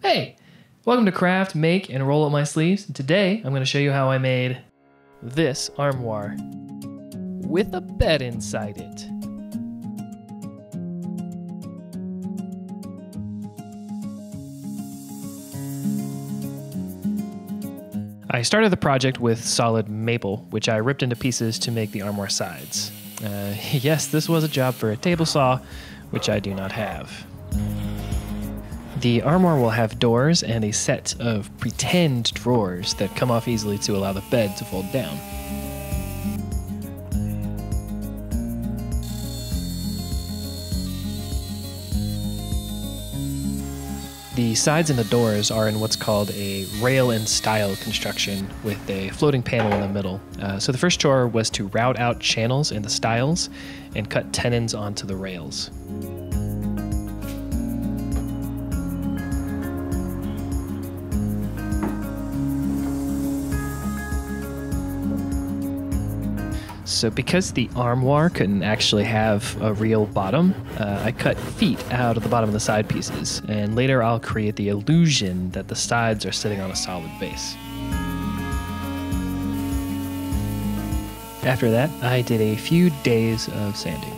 Hey, welcome to Craft, Make, and Roll Up My Sleeves. Today, I'm going to show you how I made this armoire with a bed inside it. I started the project with solid maple, which I ripped into pieces to make the armoire sides. Yes, this was a job for a table saw, which I do not have. The armoire will have doors and a set of pretend drawers that come off easily to allow the bed to fold down. The sides and the doors are in what's called a rail and stile construction with a floating panel in the middle. So the first chore was to route out channels in the stiles and cut tenons onto the rails. So because the armoire couldn't actually have a real bottom, I cut feet out of the bottom of the side pieces, and later I'll create the illusion that the sides are sitting on a solid base. After that, I did a few days of sanding.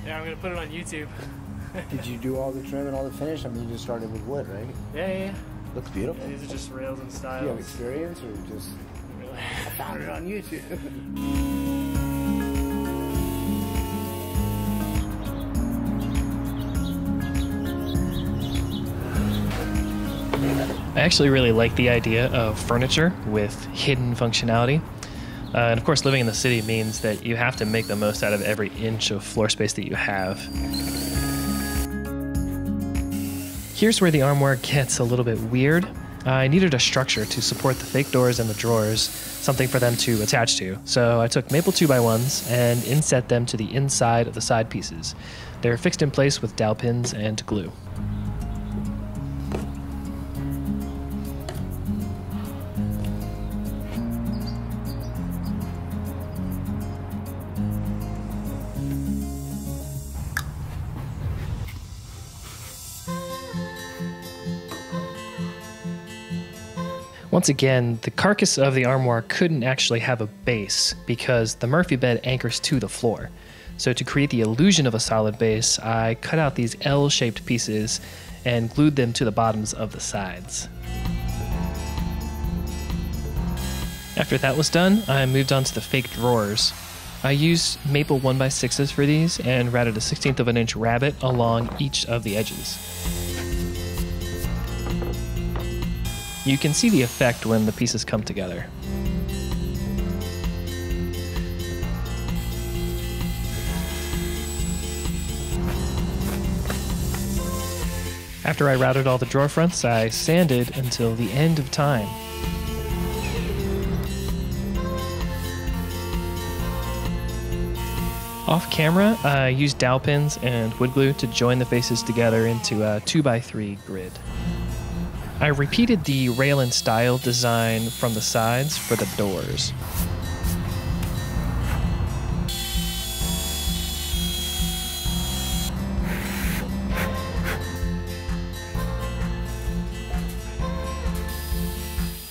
Yeah, I'm gonna put it on YouTube. Did you do all the trim and all the finish? I mean, you just started with wood, right? Yeah. Looks beautiful. Yeah, these are just rails and styles. Do you have experience or just Really? I found it on YouTube? I actually really like the idea of furniture with hidden functionality. And of course, living in the city means that you have to make the most out of every inch of floor space that you have. Here's where the armoire gets a little bit weird. I needed a structure to support the fake doors and the drawers, something for them to attach to. So I took maple 2x1s and inset them to the inside of the side pieces. They're fixed in place with dowel pins and glue. Once again, the carcass of the armoire couldn't actually have a base because the Murphy bed anchors to the floor. So to create the illusion of a solid base, I cut out these L-shaped pieces and glued them to the bottoms of the sides. After that was done, I moved on to the fake drawers. I used maple 1x6s for these and routed a 1/16 of an inch rabbet along each of the edges. You can see the effect when the pieces come together. After I routed all the drawer fronts, I sanded until the end of time. Off camera, I used dowel pins and wood glue to join the faces together into a 2x3 grid. I repeated the rail and stile design from the sides for the doors.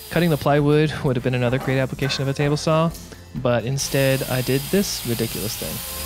Cutting the plywood would have been another great application of a table saw, but instead I did this ridiculous thing.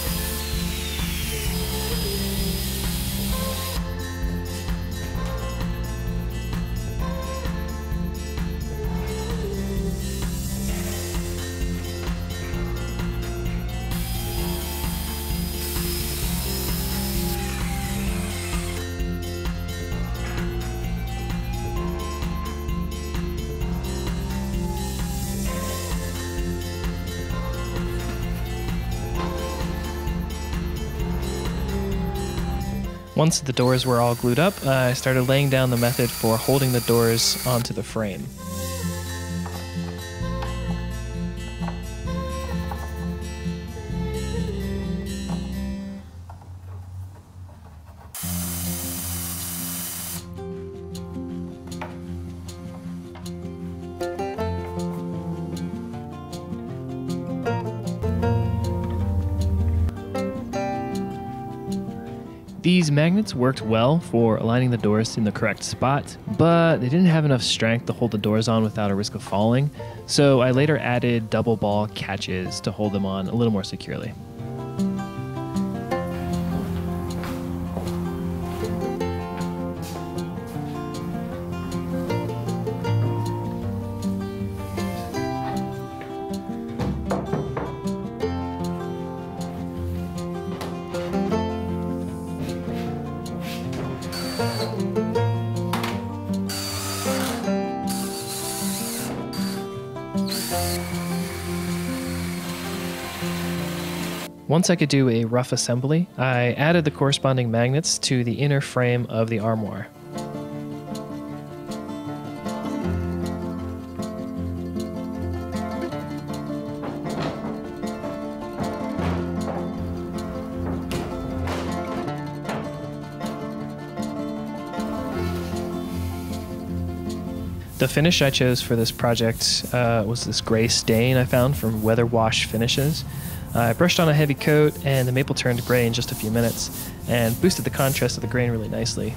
Once the doors were all glued up, I started laying down the method for holding the doors onto the frame. These magnets worked well for aligning the doors in the correct spot, but they didn't have enough strength to hold the doors on without a risk of falling, so I later added double ball catches to hold them on a little more securely. Once I could do a rough assembly, I added the corresponding magnets to the inner frame of the armoire. The finish I chose for this project was this gray stain I found from Weather Wash Finishes. I brushed on a heavy coat and the maple turned gray in just a few minutes and boosted the contrast of the grain really nicely.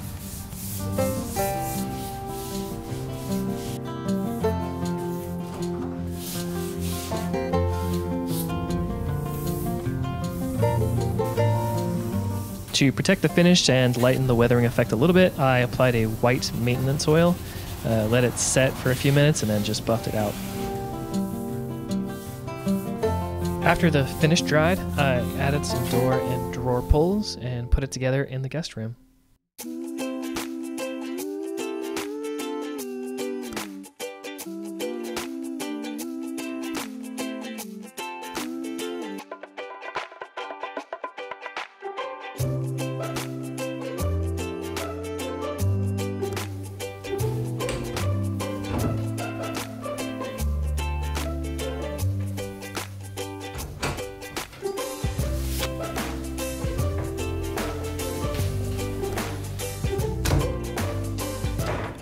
To protect the finish and lighten the weathering effect a little bit, I applied a white maintenance oil, let it set for a few minutes, and then just buffed it out. After the finish dried, I added some door and drawer pulls and put it together in the guest room.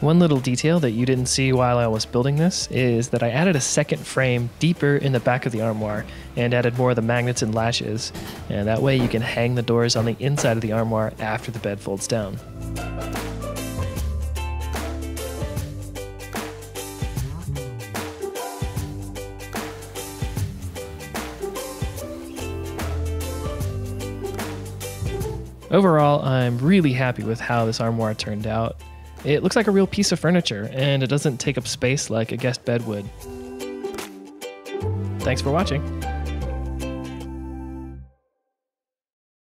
One little detail that you didn't see while I was building this is that I added a second frame deeper in the back of the armoire and added more of the magnets and latches, and that way you can hang the doors on the inside of the armoire after the bed folds down. Overall, I'm really happy with how this armoire turned out. It looks like a real piece of furniture, and it doesn't take up space like a guest bed would. Thanks for watching.